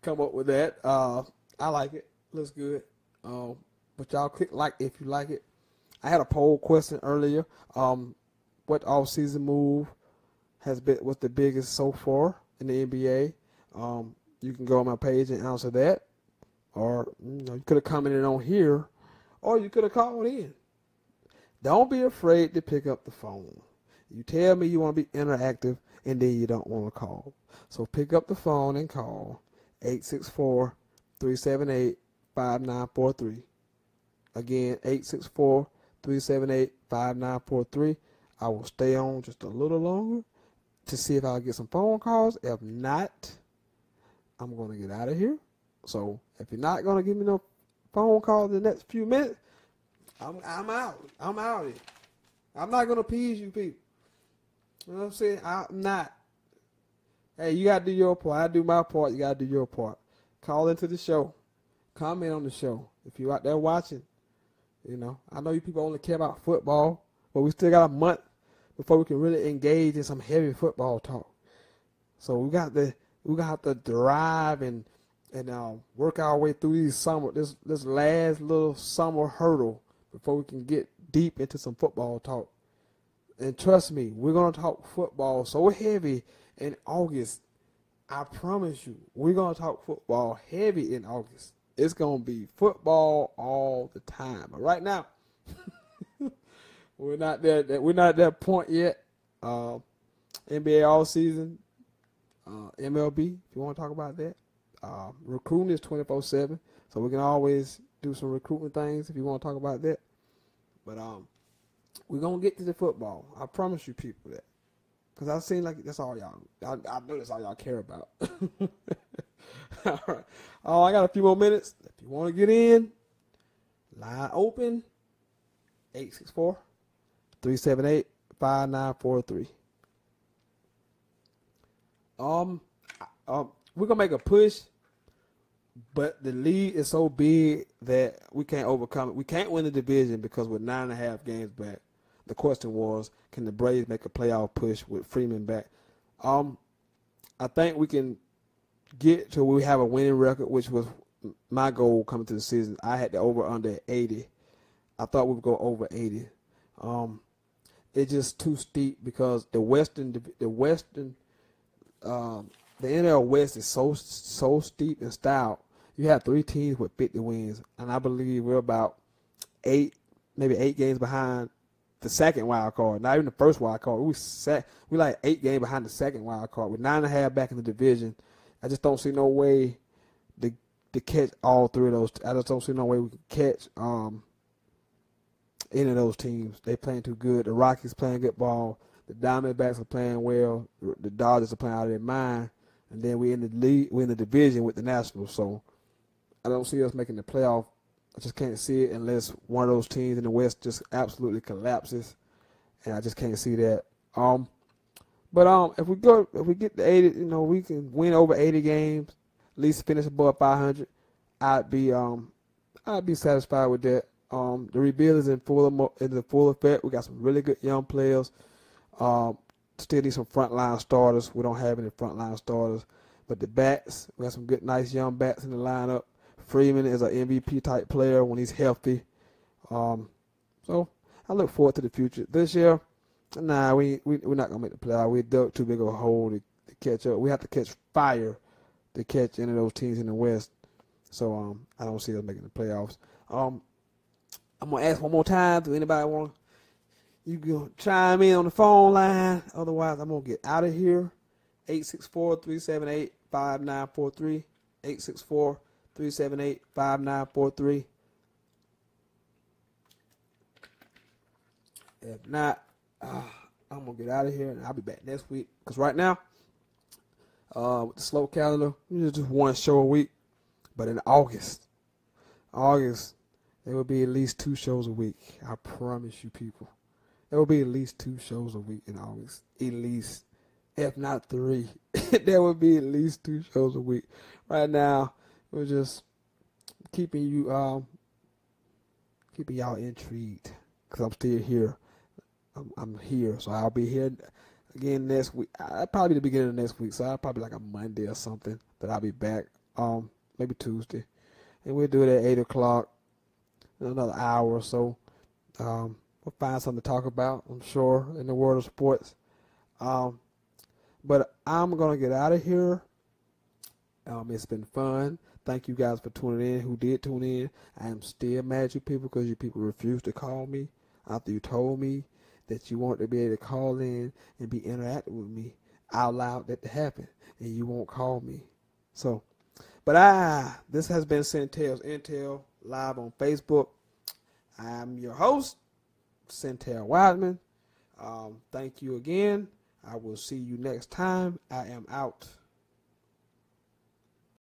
come up with that. I like it. Looks good. But y'all click like if you like it. I had a poll question earlier. What offseason move what's the biggest so far in the NBA? You can go on my page and answer that. Or you could have commented on here, or you could have called in. Don't be afraid to pick up the phone. You tell me you want to be interactive, and then you don't want to call. So pick up the phone and call 864-378-5943. Again, 864-378-5943. I will stay on just a little longer to see if I'll get some phone calls. If not, I'm going to get out of here. So if you're not going to give me no phone calls in the next few minutes, I'm out. I'm out of here. I'm not going to appease you people. You know what I'm saying? I'm not. Hey, you got to do your part. I do my part. You got to do your part. Call into the show. Comment on the show. If you're out there watching, I know you people only care about football, but we still got a month before we can really engage in some heavy football talk. So we got to drive and work our way through this last little summer hurdle before we can get deep into some football talk. And trust me, we're going to talk football so heavy in August. I promise you, we're going to talk football heavy in August. It's going to be football all the time. But right now, we're not there. We're not at that point yet. NBA all season, MLB, if you want to talk about that. Recruiting is 24/7, so we can always do some recruiting things if you want to talk about that. But we're going to get to the football. I promise you people that. Because I seem like that's all y'all, I know that's all y'all care about. All right. Oh, I got a few more minutes. If you want to get in, line open, 864-378-5943. We're going to make a push, but the league is so big that we can't overcome it. We can't win the division because we're 9.5 games back. The question was, can the Braves make a playoff push with Freeman back? I think we can get to where we have a winning record, which was my goal coming to the season. I had the over-under 80. I thought we would go over 80. It's just too steep because the NL West is so steep and stout. You have 3 teams with 50 wins, and I believe we're about 8 games behind the second wild card. Not even the first wild card. We like 8 games behind the second wild card. With 9.5 back in the division. I just don't see no way to catch all 3 of those. I just don't see no way we can catch any of those teams. They playing too good. The Rockies playing good ball. The Diamondbacks are playing well. The Dodgers are playing out of their mind. and then we in the league, we in the division with the Nationals. So I don't see us making the playoff. I just can't see it unless one of those teams in the West just absolutely collapses, and I just can't see that. But if we get to 80, we can win over 80 games, at least finish above 500. I'd be satisfied with that. The rebuild is in full effect. We got some really good young players. Still need some frontline starters. We don't have any frontline starters, but the bats, we got some good, nice young bats in the lineup. Freeman is an MVP type player when he's healthy. So I look forward to the future. This year, we're not gonna make the playoff. We dug too big of a hole to catch up. We have to catch fire to catch any of those teams in the West. So I don't see us making the playoffs. I'm gonna ask one more time. Do anybody want? You can chime in on the phone line. Otherwise, I'm gonna get out of here. 864-378-5943. 864-378-5943. If not, I'm gonna get out of here and I'll be back next week. Cause right now, with the slow calendar, it's just one show a week. But in August, there will be at least 2 shows a week. I promise you, people. There will be at least 2 shows a week in August. At least, if not 3. There will be at least 2 shows a week. Right now, we're just keeping y'all intrigued. Because I'm still here. I'm here. So I'll be here again next week. Probably the beginning of next week. So I'll probably like a Monday or something that I'll be back. Maybe Tuesday. And we'll do it at 8 o'clock. Another hour or so. We'll find something to talk about, I'm sure, in the world of sports. But I'm going to get out of here. It's been fun. Thank you guys for tuning in, who did tune in. I am still mad at you people because you people refused to call me after you told me that you wanted to be able to call in and be interactive with me. I allowed that to happen, and you won't call me. So, but this has been Sentell's Intel live on Facebook. I'm your host, Sentell Wiseman. Thank you again. I will see you next time. I am out.